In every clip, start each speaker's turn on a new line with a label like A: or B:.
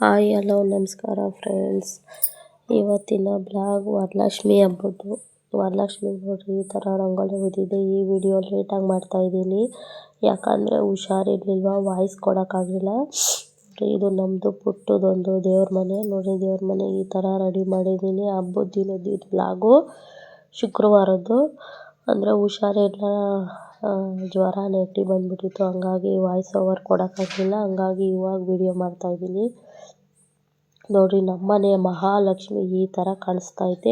A: Hi hello ನಮಸ್ಕಾರ friends. ಇವತ್ತಿನ blog Varalakshmi ಹಬ್ಬದ್ದು. Varalakshmi ನೋಡ್ರಿ ಈ ಥರ ರಂಗೋಲಿ ಬಿದ್ದಿದೆ. ಈ ವಿಡಿಯೋ ಲೇಟಾಗಿ ಮಾಡ್ತಾಯಿದ್ದೀನಿ, ಯಾಕಂದರೆ ಹುಷಾರಿರಲಿಲ್ಲ, ವಾಯ್ಸ್ ಕೊಡೋಕ್ಕಾಗಲಿಲ್ಲ. ಇದು ನಮ್ಮದು ಪುಟ್ಟದೊಂದು ದೇವ್ರ ಮನೆ ನೋಡಿರಿ. ದೇವ್ರ ಮನೆ ಈ ಥರ ರೆಡಿ ಮಾಡಿದ್ದೀನಿ. ಹಬ್ಬದ ದಿನದ್ದು ಇದು ಬ್ಲಾಗು, ಶುಕ್ರವಾರದ್ದು. ಅಂದರೆ ಹುಷಾರಿಲ್ಲ, ಜ್ವರ ನೆಗಡಿ ಬಂದುಬಿಟ್ಟಿತ್ತು, ಹಂಗಾಗಿ ವಾಯ್ಸ್ ಓವರ್ ಕೊಡೋಕ್ಕಾಗಲಿಲ್ಲ. ಹಂಗಾಗಿ ಇವಾಗ ವಿಡಿಯೋ ಮಾಡ್ತಾಯಿದ್ದೀನಿ ನೋಡಿರಿ. ನಮ್ಮನೆ ಮಹಾಲಕ್ಷ್ಮಿ ಈ ಥರ ಕಾಣಿಸ್ತೈತೆ.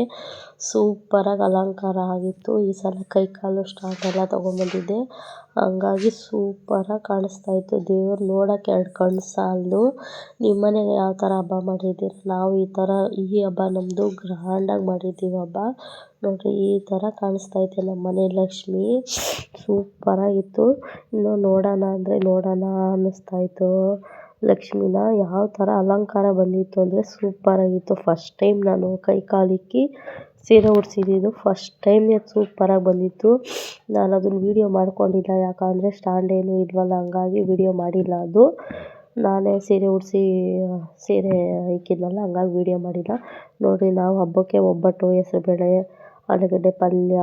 A: ಸೂಪರಾಗಿ ಅಲಂಕಾರ ಆಗಿತ್ತು. ಈ ಸಲ ಕೈಕಾಲು ಸ್ಟಾರ್ಟ್ ಎಲ್ಲ ತೊಗೊಂಬಂದಿದ್ದೆ, ಹಂಗಾಗಿ ಸೂಪರಾಗಿ ಕಾಣಿಸ್ತಾಯಿತ್ತು. ದೇವ್ರು ನೋಡೋಕ್ಕೆ ಎರಡು ಕಣ್ಣು ಸಾಲದು. ನಿಮ್ಮ ಮನೆಗೆ ಯಾವ ಥರ ಹಬ್ಬ ಮಾಡಿದ್ದೀರ? ನಾವು ಈ ಥರ ಈ ಹಬ್ಬ ನಮ್ಮದು ಗ್ರ್ಯಾಂಡಾಗಿ ಮಾಡಿದ್ದೀವಿ ಹಬ್ಬ ನೋಡಿರಿ. ಈ ಥರ ಕಾಣಿಸ್ತೈತೆ ನಮ್ಮ ಮನೆ ಲಕ್ಷ್ಮಿ, ಸೂಪರಾಗಿತ್ತು. ಇನ್ನು ನೋಡೋಣ ಅಂದರೆ ನೋಡೋಣ ಅನ್ನಿಸ್ತಾಯಿತ್ತು ಲಕ್ಷ್ಮಿನ. ಯಾವ ಥರ ಅಲಂಕಾರ ಬಂದಿತ್ತು ಅಂದರೆ ಸೂಪರಾಗಿತ್ತು. ಫಸ್ಟ್ ಟೈಮ್ ನಾನು ಕೈ ಕಾಲಿಕ್ಕಿ ಸೀರೆ ಉಡ್ಸಿದ್ದು, ಫಸ್ಟ್ ಟೈಮ್ ಸೂಪರಾಗಿ ಬಂದಿತ್ತು. ನಾನು ಅದನ್ನು ವೀಡಿಯೋ ಮಾಡ್ಕೊಂಡಿಲ್ಲ, ಯಾಕಂದರೆ ಸ್ಟ್ಯಾಂಡ್ ಏನೂ ಇಲ್ವಲ್ಲ, ಹಂಗಾಗಿ ವೀಡಿಯೋ ಮಾಡಿಲ್ಲ. ಅದು ನಾನೇ ಸೀರೆ ಉಡಿಸಿ ಸೀರೆ ಇಕ್ಕಿದ್ನಲ್ಲ, ಹಂಗಾಗಿ ವೀಡಿಯೋ ಮಾಡಿಲ್ಲ ನೋಡಿರಿ. ನಾವು ಹಬ್ಬಕ್ಕೆ ಒಬ್ಬಟ್ಟು, ಹೆಸರುಬೇಳೆ, ಆಲೂಗಡ್ಡೆ ಪಲ್ಯ,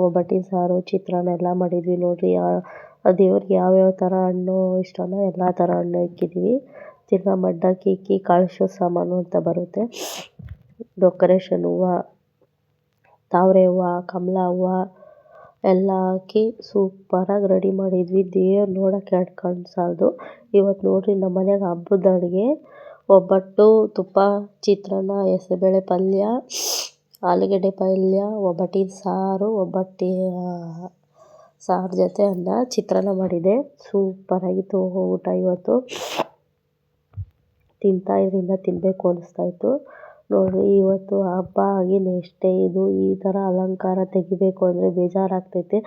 A: ಒಬ್ಬಟ್ಟಿನ ಸಾರು, ಚಿತ್ರಾನ್ನ ಎಲ್ಲ ಮಾಡಿದ್ವಿ ನೋಡಿರಿ. ಆ ದೇವ್ರಿಗೆ ಯಾವ್ಯಾವ ಥರ ಹಣ್ಣು ಇಷ್ಟನೋ ಎಲ್ಲ ಥರ ಹಣ್ಣು ಇಕ್ಕಿದ್ವಿ. ತಿರ್ಗಾ ಮಡ್ಡಕ್ಕಿ ಇಕ್ಕಿ ಕಳಶದ ಸಾಮಾನು ಅಂತ ಬರುತ್ತೆ, ಡೆಕೋರೇಷನ್ ಹೂವು, ತಾವರೆ ಹೂವು, ಕಮಲ ಹೂವು ಎಲ್ಲ ಹಾಕಿ ಸೂಪರಾಗಿ ರೆಡಿ ಮಾಡಿದ್ವಿ. ದೇವ್ರು ನೋಡೋಕ್ಕೆ ಎರಡು ಕಣ್ಣು ಸಾಲದು. ಇವತ್ತು ನೋಡಿರಿ ನಮ್ಮ ಮನೆಯಾಗ ಹಬ್ಬದ ಅಡುಗೆ ಒಬ್ಬಟ್ಟು, ತುಪ್ಪ, ಚಿತ್ರಾನ್ನ, ಹೆಸರುಬೇಳೆ ಪಲ್ಯ, ಆಲೂಗಡ್ಡೆ ಪಲ್ಯ, ಒಬ್ಬಟ್ಟಿನ ಸಾರು, ಸಾರು ಜೊತೆ ಅನ್ನ, ಚಿತ್ರಾನ್ನ ಮಾಡಿದೆ. ಸೂಪರಾಗಿತ್ತು ಊಟ. ಇವತ್ತು ತಿಂತಾಯಿದ್ರಿಂದ ತಿನ್ನಬೇಕು ಅನ್ನಿಸ್ತಾಯಿತ್ತು ನೋಡಿರಿ. ಇವತ್ತು ಹಬ್ಬ ಆಗಿ ನೆಕ್ಸ್ಟ್ ಡೇ ಇದು. ಈ ಥರ ಅಲಂಕಾರ ತೆಗಿಬೇಕು ಅಂದರೆ ಬೇಜಾರಾಗ್ತೈತೆ.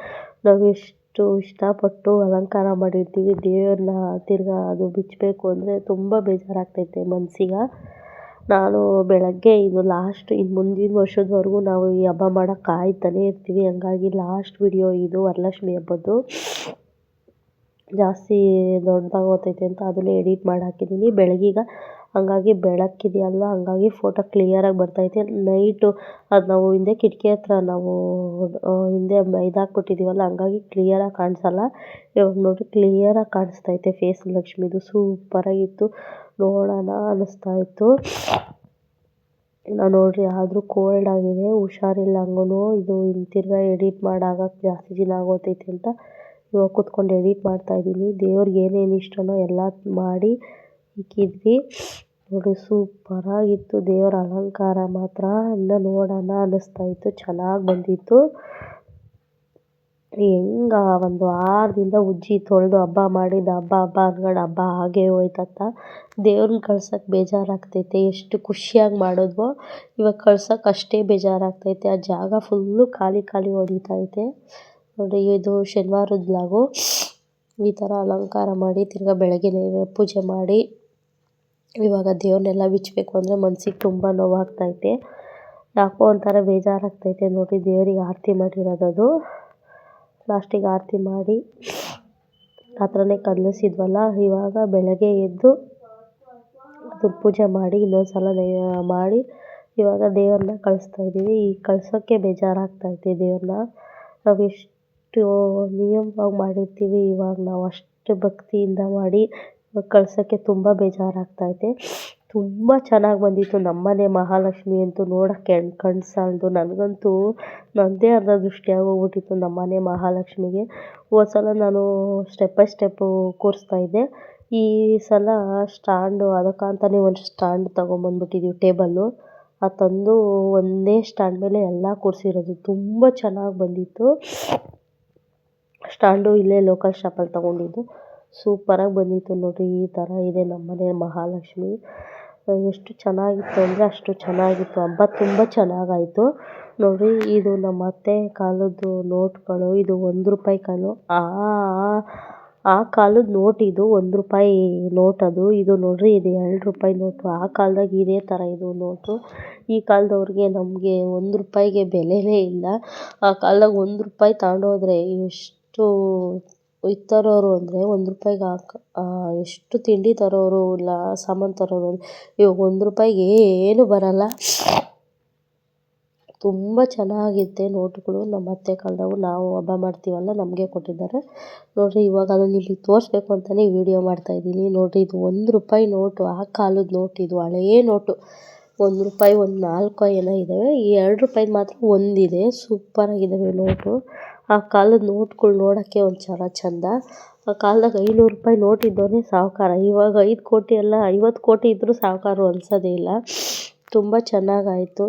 A: ನಾವು ಎಷ್ಟು ಇಷ್ಟಪಟ್ಟು ಅಲಂಕಾರ ಮಾಡಿರ್ತೀವಿ, ದೇವ್ರನ್ನ ತಿರ್ಗಾ ಅದು ಬಿಚ್ಚಬೇಕು ಅಂದರೆ ತುಂಬ ಬೇಜಾರಾಗ್ತೈತೆ ಮನಸ್ಸಿಗೆ. ನಾನು ಬೆಳಗ್ಗೆ ಇದು ಲಾಸ್ಟ್, ಇನ್ನು ಮುಂದಿನ ವರ್ಷದವರೆಗೂ ನಾವು ಈ ಹಬ್ಬ ಮಾಡೋಕ್ಕೆ ಕಾಯ್ತಾನೇ ಇರ್ತೀವಿ. ಹಂಗಾಗಿ ಲಾಸ್ಟ್ ವಿಡಿಯೋ ಇದು ವರಲಕ್ಷ್ಮಿ ಹಬ್ಬದ್ದು. ಜಾಸ್ತಿ ದೊಡ್ಡದಾಗೋತೈತೆ ಅಂತ ಅದನ್ನೇ ಎಡಿಟ್ ಮಾಡಿ ಹಾಕಿದ್ದೀನಿ ಬೆಳಗ್ಗೆ. ಹಂಗಾಗಿ ಬೆಳಕಿದೆಯಲ್ಲ, ಹಂಗಾಗಿ ಫೋಟೋ ಕ್ಲಿಯರಾಗಿ ಬರ್ತೈತೆ. ನೈಟು ಅದು ನಾವು ಹಿಂದೆ ಕಿಟಕಿ ಹತ್ರ ನಾವು ಹಿಂದೆ ಇದಾಕ್ಬಿಟ್ಟಿದ್ದೀವಲ್ಲ, ಹಂಗಾಗಿ ಕ್ಲಿಯರಾಗಿ ಕಾಣಿಸಲ್ಲ. ಇವಾಗ ನೋಡಿ ಕ್ಲಿಯರಾಗಿ ಕಾಣಿಸ್ತೈತೆ ಫೇಸ್ ಲಕ್ಷ್ಮಿದು. ಸೂಪರಾಗಿತ್ತು, ನೋಡೋಣ ಅನ್ನಿಸ್ತಾಯಿತ್ತು. ನಾವು ನೋಡಿರಿ ಆದರೂ ಕೋಲ್ಡ್ ಆಗಿದೆ, ಹುಷಾರಿಲ್ಲ ಹಂಗೂ. ಇದು ತಿರ್ಗಾ ಎಡಿಟ್ ಮಾಡಾಗಕ್ಕೆ ಜಾಸ್ತಿ ದಿನ ಆಗೋತೈತೆ ಅಂತ ಇವಾಗ ಕೂತ್ಕೊಂಡು ಎಡಿಟ್ ಮಾಡ್ತಾಯಿದ್ದೀನಿ. ದೇವ್ರಿಗೆ ಏನೇನು ಇಷ್ಟನೋ ಎಲ್ಲ ಮಾಡಿ ಇಕ್ಕಿದ್ವಿ ನೋಡಿ. ಸೂಪರಾಗಿತ್ತು ದೇವರ ಅಲಂಕಾರ ಮಾತ್ರ. ಇನ್ನು ನೋಡೋಣ ಅನ್ನಿಸ್ತಾಯಿತ್ತು, ಚೆನ್ನಾಗಿ ಬಂದಿತ್ತು. ಹೆಂಗೆ ಒಂದು 6 ದಿನದ ಉಜ್ಜಿ ತೊಳೆದು ಹಬ್ಬ ಮಾಡಿದ ಹಬ್ಬ ಅನ್ಕೊಂಡು ಹಬ್ಬ ಹಾಗೇ ಹೋಯ್ತತ್ತ. ದೇವ್ರನ್ನ ಕಳ್ಸೋಕ್ಕೆ ಬೇಜಾರಾಗ್ತೈತೆ. ಎಷ್ಟು ಖುಷಿಯಾಗಿ ಮಾಡಿದ್ವೋ ಇವಾಗ ಕಳ್ಸೋಕ್ಕೆ ಅಷ್ಟೇ ಬೇಜಾರಾಗ್ತೈತೆ. ಆ ಜಾಗ ಫುಲ್ಲು ಖಾಲಿ ಖಾಲಿ ಹೊಡಿತೈತೆ ನೋಡಿ. ಇದು ಶನಿವಾರದ ಬ್ಲಾಗು. ಈ ಥರ ಅಲಂಕಾರ ಮಾಡಿ ತಿರ್ಗಾ ಬೆಳಗ್ಗೆ ಪೂಜೆ ಮಾಡಿ ಇವಾಗ ದೇವ್ರನ್ನೆಲ್ಲ ಬಿಚ್ಚಬೇಕು ಅಂದರೆ ಮನ್ಸಿಗೆ ತುಂಬ ನೋವಾಗ್ತೈತೆ. ಯಾಕೋ ಒಂಥರ ಬೇಜಾರಾಗ್ತೈತೆ ನೋಡಿ. ದೇವರಿಗೆ ಆರತಿ ಮಾಡಿರೋದದು. ಲಾಸ್ಟಿಗೆ ಆರತಿ ಮಾಡಿ ಹತ್ರನೇ ಕದಲಿಸಿದ್ವಲ್ಲ, ಇವಾಗ ಬೆಳಗ್ಗೆ ಎದ್ದು ಅದು ಪೂಜೆ ಮಾಡಿ ಇನ್ನೊಂದು ಸಲ ಮಾಡಿ ಇವಾಗ ದೇವ್ರನ್ನ ಕಳಿಸ್ತಾಯಿದ್ದೀವಿ. ಈ ಕಳ್ಸೋಕ್ಕೆ ಬೇಜಾರಾಗ್ತೈತೆ ದೇವ್ರನ್ನ. ನಾವು ಎಷ್ಟು ನಿಯಮವಾಗಿ ಮಾಡಿರ್ತೀವಿ, ಇವಾಗ ನಾವು ಅಷ್ಟು ಭಕ್ತಿಯಿಂದ ಮಾಡಿ ಇವಾಗ ಕಳ್ಸೋಕ್ಕೆ ತುಂಬ ಬೇಜಾರಾಗ್ತೈತೆ. ತುಂಬ ಚೆನ್ನಾಗಿ ಬಂದಿತ್ತು ನಮ್ಮನೆ ಮಹಾಲಕ್ಷ್ಮಿ ಅಂತೂ. ನೋಡೋಕ್ಕೆ ಕಣ್ಣು ಸಾಲದು. ನನಗಂತೂ ನನ್ನದೇ ಅರ್ಧ ದೃಷ್ಟಿ ಆಗೋಗ್ಬಿಟ್ಟಿತ್ತು ನಮ್ಮನೆ ಮಹಾಲಕ್ಷ್ಮಿಗೆ. ಹೋದ ಸಲ ನಾನು ಸ್ಟೆಪ್ ಬೈ ಸ್ಟೆಪ್ಪು ಕೂರಿಸ್ತಾಯಿದ್ದೆ. ಈ ಸಲ ಸ್ಟ್ಯಾಂಡು, ಅದಕ್ಕಂತಲೇ ಒಂದು ಸ್ಟ್ಯಾಂಡ್ ತೊಗೊಂಬಂದ್ಬಿಟ್ಟಿದ್ದೀವಿ, ಟೇಬಲ್ಲು. ಅದು ತಂದು ಒಂದೇ ಸ್ಟ್ಯಾಂಡ್ ಮೇಲೆ ಎಲ್ಲ ಕೂರಿಸಿರೋದು. ತುಂಬ ಚೆನ್ನಾಗಿ ಬಂದಿತ್ತು. ಸ್ಟ್ಯಾಂಡು ಇಲ್ಲೇ ಲೋಕಲ್ ಶಾಪಲ್ಲಿ ತೊಗೊಂಡಿದ್ದು. ಸೂಪರಾಗಿ ಬಂದಿತ್ತು ನೋಡಿರಿ. ಈ ಥರ ಇದೆ ನಮ್ಮನೆ ಮಹಾಲಕ್ಷ್ಮಿ. ಎಷ್ಟು ಚೆನ್ನಾಗಿತ್ತು ಅಂದರೆ ಅಷ್ಟು ಚೆನ್ನಾಗಿತ್ತು. ಹಬ್ಬ ತುಂಬ ಚೆನ್ನಾಗಾಯಿತು ನೋಡಿರಿ. ಇದು ನಮ್ಮ ಅತ್ತೆ ಕಾಲದ್ದು ನೋಟ್ಗಳು. ಇದು ₹1 ಕಾಲು. ಆ ಕಾಲದ ನೋಟ್ ಇದು, ₹1 ನೋಟ್ ಅದು. ಇದು ನೋಡಿರಿ, ಇದು ₹2 ನೋಟು. ಆ ಕಾಲದಾಗ ಇದೇ ಥರ ಇದು ನೋಟು. ಈ ಕಾಲದವ್ರಿಗೆ ನಮಗೆ ₹1ಗೆ ಬೆಲೆನೇ ಇಲ್ಲ. ಆ ಕಾಲದಾಗ ₹1 ತಗೊಂಡೋದ್ರೆ ಎಷ್ಟು ತರೋರು ಅಂದರೆ ₹1 ಎಷ್ಟು ತಿಂಡಿ ತರೋರು ಇಲ್ಲ ಸಾಮಾನು ತರೋರು. ಇವಾಗ ₹1 ಏನು ಬರಲ್ಲ. ತುಂಬ ಚೆನ್ನಾಗಿದೆ ನೋಟುಗಳು. ನಮ್ಮ ಅತ್ತೆ ಕಾಲದವು ನಾವು ಹಬ್ಬ ಮಾಡ್ತೀವಲ್ಲ ನಮಗೆ ಕೊಟ್ಟಿದ್ದಾರೆ ನೋಡಿರಿ. ಇವಾಗ ಅದನ್ನು ನಿಮಗೆ ತೋರಿಸ್ಬೇಕು ಅಂತಲೇ ವಿಡಿಯೋ ಮಾಡ್ತಾಯಿದ್ದೀನಿ ನೋಡಿರಿ. ಇದು ₹1 ನೋಟು, ಆ ಕಾಲದ ನೋಟು. ಇದು ಹಳೆಯ ನೋಟು. ₹1 ಒಂದು 4 ಏನೋ ಇದ್ದಾವೆ. ಈ ₹2 ಮಾತ್ರ ಒಂದಿದೆ. ಸೂಪರಾಗಿದ್ದಾವೆ ನೋಟು. ಆ ಕಾಲದ ನೋಟ್ಗಳು ನೋಡೋಕ್ಕೆ ಒಂಥರ ಚೆಂದ. ಆ ಕಾಲದಾಗ ₹500 ನೋಟ್ ಇದ್ದವನೇ ಸಾಹುಕಾರ. ಇವಾಗ 5 ಕೋಟಿ ಎಲ್ಲ 50 ಕೋಟಿ ಇದ್ದರೂ ಸಾಹುಕಾರರು ಅನ್ಸೋದೇ ಇಲ್ಲ. ತುಂಬ ಚೆನ್ನಾಗಾಯಿತು.